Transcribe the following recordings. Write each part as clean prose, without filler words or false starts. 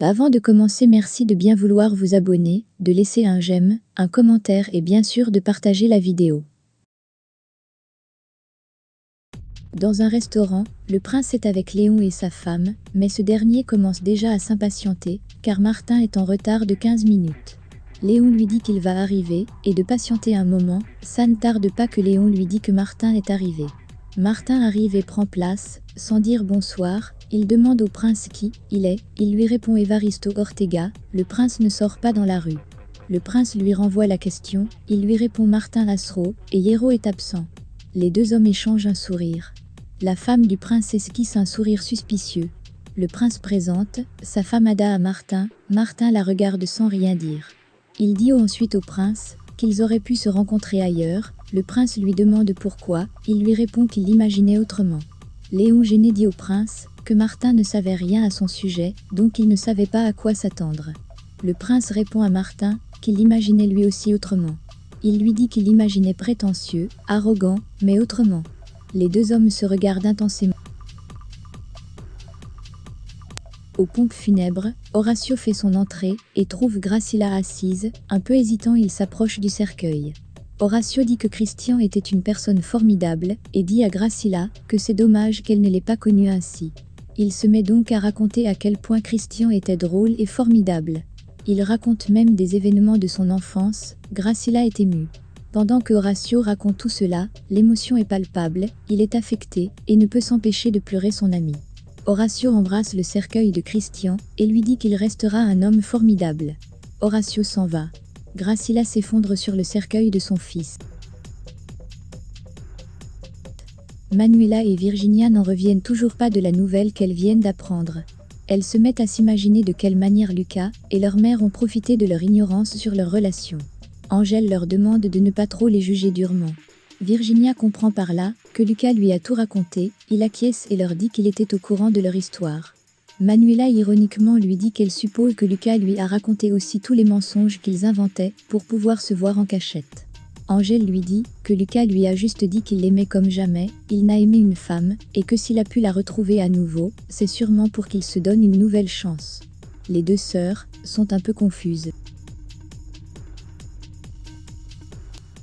Avant de commencer, merci de bien vouloir vous abonner, de laisser un j'aime, un commentaire et bien sûr de partager la vidéo. Dans un restaurant, le prince est avec Léon et sa femme, mais ce dernier commence déjà à s'impatienter, car Martin est en retard de 15 minutes. Léon lui dit qu'il va arriver, et de patienter un moment, ça ne tarde pas que Léon lui dit que Martin est arrivé. Martin arrive et prend place, sans dire bonsoir, il demande au prince qui il est, il lui répond Evaristo Ortega, le prince ne sort pas dans la rue. Le prince lui renvoie la question, il lui répond Martin Lasro, et Hierro est absent. Les deux hommes échangent un sourire. La femme du prince esquisse un sourire suspicieux. Le prince présente sa femme Ada à Martin, Martin la regarde sans rien dire. Il dit ensuite au prince qu'ils auraient pu se rencontrer ailleurs, le prince lui demande pourquoi, il lui répond qu'il l'imaginait autrement. Léon gêné dit au prince que Martin ne savait rien à son sujet, donc il ne savait pas à quoi s'attendre. Le prince répond à Martin qu'il l'imaginait lui aussi autrement. Il lui dit qu'il l'imaginait prétentieux, arrogant, mais autrement. Les deux hommes se regardent intensément. Aux pompes funèbres, Horatio fait son entrée et trouve Gracilla assise, un peu hésitant il s'approche du cercueil. Horatio dit que Christian était une personne formidable et dit à Gracilla que c'est dommage qu'elle ne l'ait pas connu ainsi. Il se met donc à raconter à quel point Christian était drôle et formidable. Il raconte même des événements de son enfance, Gracilla est émue. Pendant que Horatio raconte tout cela, l'émotion est palpable, il est affecté et ne peut s'empêcher de pleurer son ami. Horatio embrasse le cercueil de Christian et lui dit qu'il restera un homme formidable. Horatio s'en va. Gracilla s'effondre sur le cercueil de son fils. Manuela et Virginia n'en reviennent toujours pas de la nouvelle qu'elles viennent d'apprendre. Elles se mettent à s'imaginer de quelle manière Lucas et leur mère ont profité de leur ignorance sur leur relation. Angèle leur demande de ne pas trop les juger durement. Virginia comprend par là que Lucas lui a tout raconté, il acquiesce et leur dit qu'il était au courant de leur histoire. Manuela ironiquement lui dit qu'elle suppose que Lucas lui a raconté aussi tous les mensonges qu'ils inventaient pour pouvoir se voir en cachette. Angèle lui dit que Lucas lui a juste dit qu'il l'aimait comme jamais, il n'a aimé une femme, et que s'il a pu la retrouver à nouveau, c'est sûrement pour qu'il se donne une nouvelle chance. Les deux sœurs sont un peu confuses.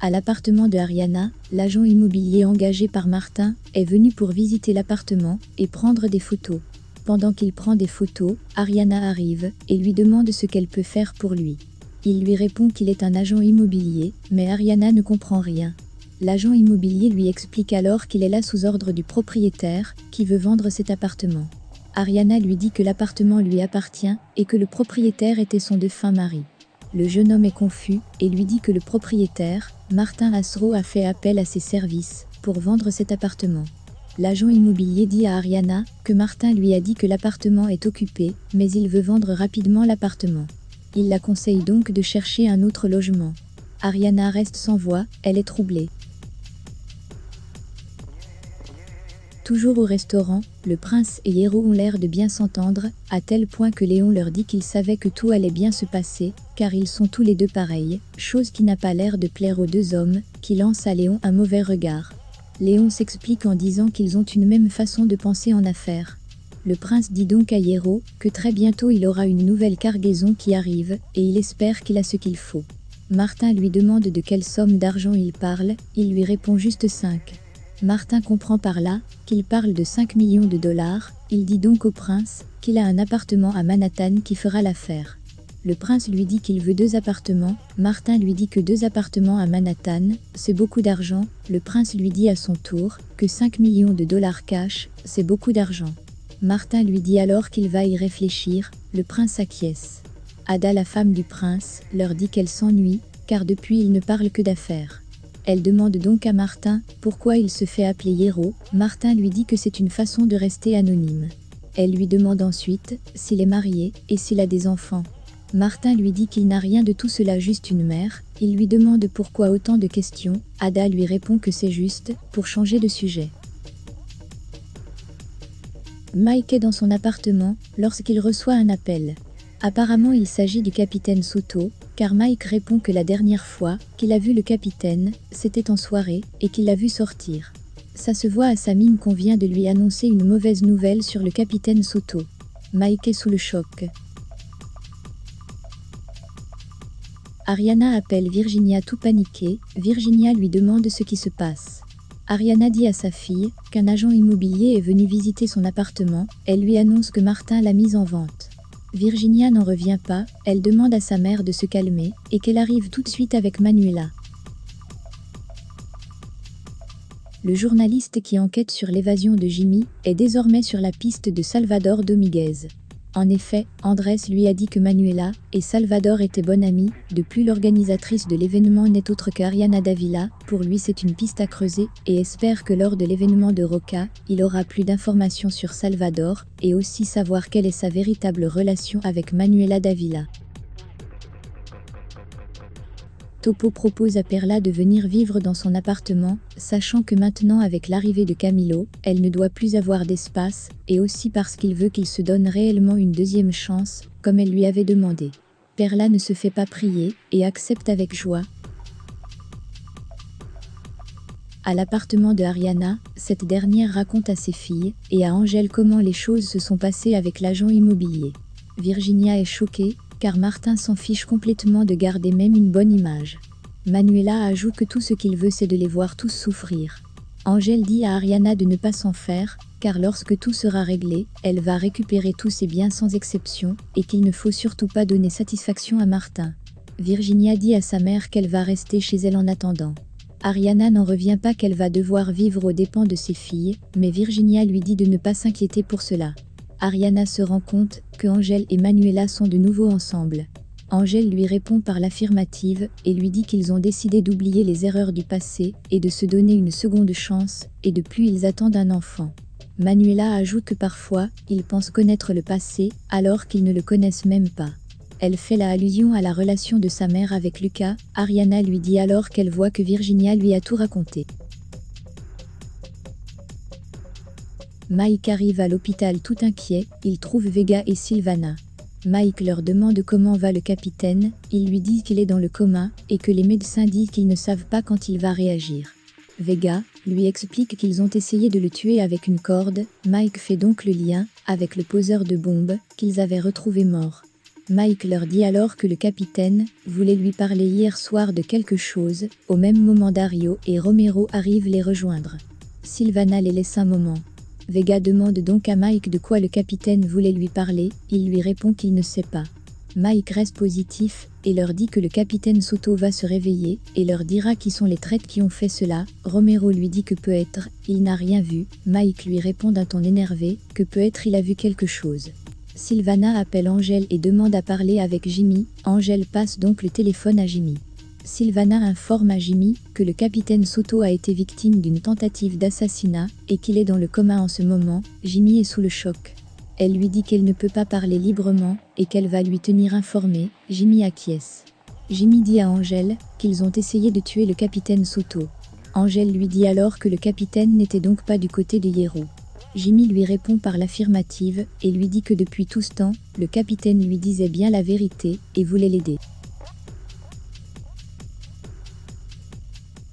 À l'appartement de Ariana, l'agent immobilier engagé par Martin est venu pour visiter l'appartement et prendre des photos. Pendant qu'il prend des photos, Ariana arrive et lui demande ce qu'elle peut faire pour lui. Il lui répond qu'il est un agent immobilier, mais Ariana ne comprend rien. L'agent immobilier lui explique alors qu'il est là sous ordre du propriétaire, qui veut vendre cet appartement. Ariana lui dit que l'appartement lui appartient et que le propriétaire était son défunt mari. Le jeune homme est confus et lui dit que le propriétaire, Martin Lasro, a fait appel à ses services pour vendre cet appartement. L'agent immobilier dit à Ariana que Martin lui a dit que l'appartement est occupé, mais il veut vendre rapidement l'appartement. Il la conseille donc de chercher un autre logement. Ariana reste sans voix, elle est troublée. Toujours au restaurant, le prince et Hierro ont l'air de bien s'entendre, à tel point que Léon leur dit qu'il savait que tout allait bien se passer, car ils sont tous les deux pareils, chose qui n'a pas l'air de plaire aux deux hommes, qui lancent à Léon un mauvais regard. Léon s'explique en disant qu'ils ont une même façon de penser en affaires. Le prince dit donc à Hierro que très bientôt il aura une nouvelle cargaison qui arrive, et il espère qu'il a ce qu'il faut. Martin lui demande de quelle somme d'argent il parle, il lui répond juste 5. Martin comprend par là qu'il parle de 5 millions de dollars, il dit donc au prince qu'il a un appartement à Manhattan qui fera l'affaire. Le prince lui dit qu'il veut 2 appartements, Martin lui dit que 2 appartements à Manhattan, c'est beaucoup d'argent, le prince lui dit à son tour que 5 millions de dollars cash, c'est beaucoup d'argent. Martin lui dit alors qu'il va y réfléchir, le prince acquiesce. Ada, la femme du prince, leur dit qu'elle s'ennuie, car depuis il ne parle que d'affaires. Elle demande donc à Martin pourquoi il se fait appeler Hierro. Martin lui dit que c'est une façon de rester anonyme. Elle lui demande ensuite s'il est marié et s'il a des enfants. Martin lui dit qu'il n'a rien de tout cela, juste une mère. Il lui demande pourquoi autant de questions. Ada lui répond que c'est juste pour changer de sujet. Mike est dans son appartement lorsqu'il reçoit un appel. Apparemment il s'agit du capitaine Soto, car Mike répond que la dernière fois qu'il a vu le capitaine, c'était en soirée, et qu'il l'a vu sortir. Ça se voit à sa mine qu'on vient de lui annoncer une mauvaise nouvelle sur le capitaine Soto. Mike est sous le choc. Ariana appelle Virginia tout paniquée. Virginia lui demande ce qui se passe. Ariana dit à sa fille qu'un agent immobilier est venu visiter son appartement. Elle lui annonce que Martin l'a mise en vente. Virginia n'en revient pas, elle demande à sa mère de se calmer et qu'elle arrive tout de suite avec Manuela. Le journaliste qui enquête sur l'évasion de Jimmy est désormais sur la piste de Salvador Dominguez. En effet, Andrés lui a dit que Manuela et Salvador étaient bonnes amies. Depuis, l'organisatrice de l'événement n'est autre qu'Ariana Davila. Pour lui, c'est une piste à creuser et espère que lors de l'événement de Roca, il aura plus d'informations sur Salvador et aussi savoir quelle est sa véritable relation avec Manuela Davila. Topo propose à Perla de venir vivre dans son appartement, sachant que maintenant avec l'arrivée de Camilo, elle ne doit plus avoir d'espace, et aussi parce qu'il veut qu'il se donne réellement une deuxième chance, comme elle lui avait demandé. Perla ne se fait pas prier, et accepte avec joie. À l'appartement de Ariana, cette dernière raconte à ses filles, et à Angèle comment les choses se sont passées avec l'agent immobilier. Virginia est choquée, car Martin s'en fiche complètement de garder même une bonne image. Manuela ajoute que tout ce qu'il veut c'est de les voir tous souffrir. Angèle dit à Ariana de ne pas s'en faire, car lorsque tout sera réglé, elle va récupérer tous ses biens sans exception, et qu'il ne faut surtout pas donner satisfaction à Martin. Virginia dit à sa mère qu'elle va rester chez elle en attendant. Ariana n'en revient pas qu'elle va devoir vivre aux dépens de ses filles, mais Virginia lui dit de ne pas s'inquiéter pour cela. Ariana se rend compte que Angèle et Manuela sont de nouveau ensemble. Angèle lui répond par l'affirmative et lui dit qu'ils ont décidé d'oublier les erreurs du passé et de se donner une seconde chance, et depuis ils attendent un enfant. Manuela ajoute que parfois, ils pensent connaître le passé alors qu'ils ne le connaissent même pas. Elle fait la allusion à la relation de sa mère avec Lucas. Ariana lui dit alors qu'elle voit que Virginia lui a tout raconté. Mike arrive à l'hôpital tout inquiet, il trouve Vega et Silvana. Mike leur demande comment va le capitaine, il lui dit qu'il est dans le coma, et que les médecins disent qu'ils ne savent pas quand il va réagir. Vega lui explique qu'ils ont essayé de le tuer avec une corde. Mike fait donc le lien avec le poseur de bombes qu'ils avaient retrouvé mort. Mike leur dit alors que le capitaine voulait lui parler hier soir de quelque chose. Au même moment, Dario et Romero arrivent les rejoindre. Silvana les laisse un moment. Vega demande donc à Mike de quoi le capitaine voulait lui parler, il lui répond qu'il ne sait pas. Mike reste positif, et leur dit que le capitaine Soto va se réveiller, et leur dira qui sont les traîtres qui ont fait cela. Romero lui dit que peut-être, il n'a rien vu. Mike lui répond d'un ton énervé, que peut-être il a vu quelque chose. Silvana appelle Angèle et demande à parler avec Jimmy. Angèle passe donc le téléphone à Jimmy. Silvana informe à Jimmy que le capitaine Soto a été victime d'une tentative d'assassinat et qu'il est dans le coma en ce moment. Jimmy est sous le choc. Elle lui dit qu'elle ne peut pas parler librement et qu'elle va lui tenir informé. Jimmy acquiesce. Jimmy dit à Angèle qu'ils ont essayé de tuer le capitaine Soto. Angèle lui dit alors que le capitaine n'était donc pas du côté de Hierro. Jimmy lui répond par l'affirmative et lui dit que depuis tout ce temps, le capitaine lui disait bien la vérité et voulait l'aider.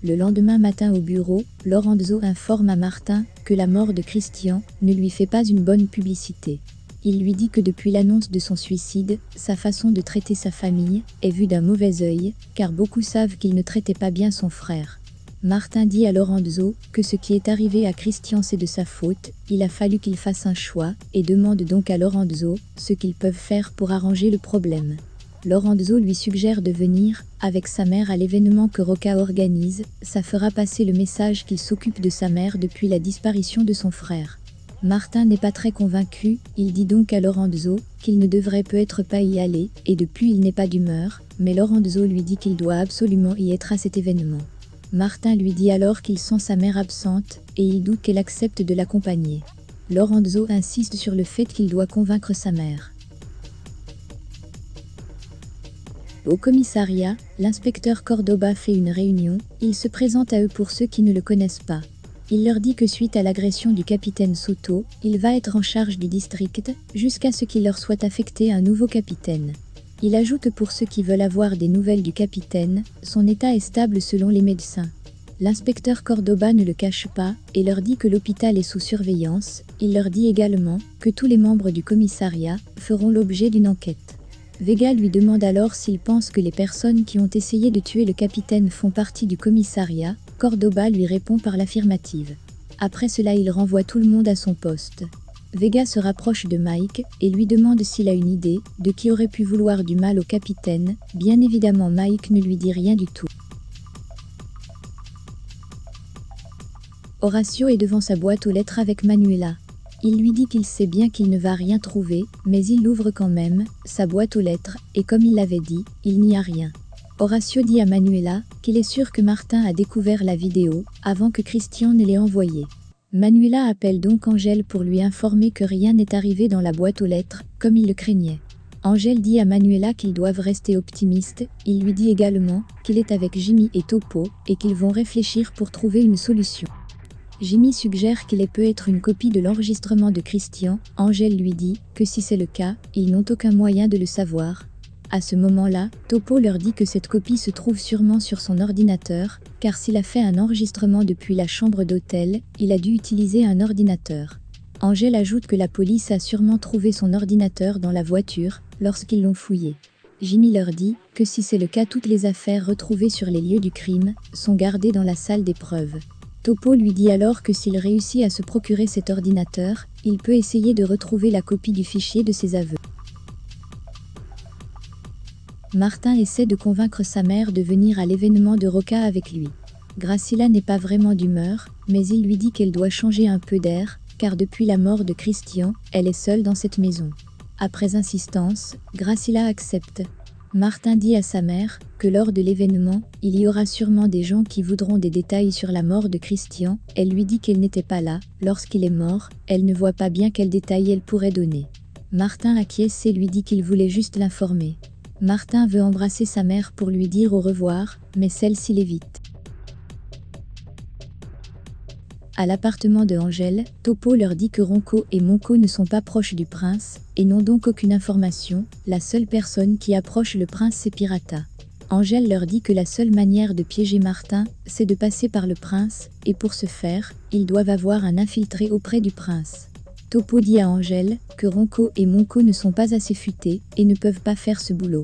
Le lendemain matin au bureau, Lorenzo informe à Martin que la mort de Christian ne lui fait pas une bonne publicité. Il lui dit que depuis l'annonce de son suicide, sa façon de traiter sa famille est vue d'un mauvais œil, car beaucoup savent qu'il ne traitait pas bien son frère. Martin dit à Lorenzo que ce qui est arrivé à Christian c'est de sa faute, il a fallu qu'il fasse un choix, et demande donc à Lorenzo ce qu'ils peuvent faire pour arranger le problème. Lorenzo lui suggère de venir avec sa mère à l'événement que Roca organise, ça fera passer le message qu'il s'occupe de sa mère depuis la disparition de son frère. Martin n'est pas très convaincu, il dit donc à Lorenzo qu'il ne devrait peut-être pas y aller, et depuis il n'est pas d'humeur, mais Lorenzo lui dit qu'il doit absolument y être à cet événement. Martin lui dit alors qu'il sent sa mère absente, et il doute qu'elle accepte de l'accompagner. Lorenzo insiste sur le fait qu'il doit convaincre sa mère. Au commissariat, l'inspecteur Cordoba fait une réunion, il se présente à eux pour ceux qui ne le connaissent pas. Il leur dit que suite à l'agression du capitaine Soto, il va être en charge du district, jusqu'à ce qu'il leur soit affecté un nouveau capitaine. Il ajoute que pour ceux qui veulent avoir des nouvelles du capitaine, son état est stable selon les médecins. L'inspecteur Cordoba ne le cache pas, et leur dit que l'hôpital est sous surveillance. Il leur dit également que tous les membres du commissariat feront l'objet d'une enquête. Vega lui demande alors s'il pense que les personnes qui ont essayé de tuer le capitaine font partie du commissariat. Cordoba lui répond par l'affirmative. Après cela, il renvoie tout le monde à son poste. Vega se rapproche de Mike et lui demande s'il a une idée de qui aurait pu vouloir du mal au capitaine. Bien évidemment, Mike ne lui dit rien du tout. Horacio est devant sa boîte aux lettres avec Manuela. Il lui dit qu'il sait bien qu'il ne va rien trouver, mais il l'ouvre quand même, sa boîte aux lettres, et comme il l'avait dit, il n'y a rien. Horacio dit à Manuela qu'il est sûr que Martin a découvert la vidéo avant que Christian ne l'ait envoyée. Manuela appelle donc Angel pour lui informer que rien n'est arrivé dans la boîte aux lettres, comme il le craignait. Angel dit à Manuela qu'ils doivent rester optimistes. Il lui dit également qu'il est avec Jimmy et Topo et qu'ils vont réfléchir pour trouver une solution. Jimmy suggère qu'il peut être une copie de l'enregistrement de Christian. Angel lui dit que si c'est le cas, ils n'ont aucun moyen de le savoir. À ce moment-là, Topo leur dit que cette copie se trouve sûrement sur son ordinateur, car s'il a fait un enregistrement depuis la chambre d'hôtel, il a dû utiliser un ordinateur. Angel ajoute que la police a sûrement trouvé son ordinateur dans la voiture lorsqu'ils l'ont fouillé. Jimmy leur dit que si c'est le cas, toutes les affaires retrouvées sur les lieux du crime sont gardées dans la salle des preuves. Topo lui dit alors que s'il réussit à se procurer cet ordinateur, il peut essayer de retrouver la copie du fichier de ses aveux. Martin essaie de convaincre sa mère de venir à l'événement de Roca avec lui. Graciela n'est pas vraiment d'humeur, mais il lui dit qu'elle doit changer un peu d'air, car depuis la mort de Christian, elle est seule dans cette maison. Après insistance, Graciela accepte. Martin dit à sa mère que lors de l'événement, il y aura sûrement des gens qui voudront des détails sur la mort de Christian. Elle lui dit qu'elle n'était pas là lorsqu'il est mort, elle ne voit pas bien quels détails elle pourrait donner. Martin acquiesce et lui dit qu'il voulait juste l'informer. Martin veut embrasser sa mère pour lui dire au revoir, mais celle-ci l'évite. À l'appartement de Angel, Topo leur dit que Ronco et Monco ne sont pas proches du prince, et n'ont donc aucune information. La seule personne qui approche le prince, c'est Pirata. Angel leur dit que la seule manière de piéger Martin, c'est de passer par le prince, et pour ce faire, ils doivent avoir un infiltré auprès du prince. Topo dit à Angel que Ronco et Monco ne sont pas assez futés, et ne peuvent pas faire ce boulot.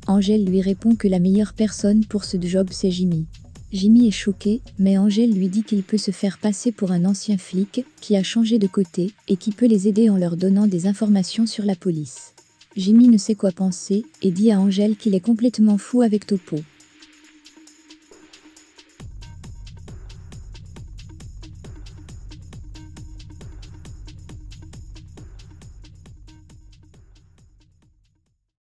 Angel lui répond que la meilleure personne pour ce job, c'est Jimmy. Jimmy est choqué, mais Angel lui dit qu'il peut se faire passer pour un ancien flic qui a changé de côté et qui peut les aider en leur donnant des informations sur la police. Jimmy ne sait quoi penser et dit à Angel qu'il est complètement fou avec Topo.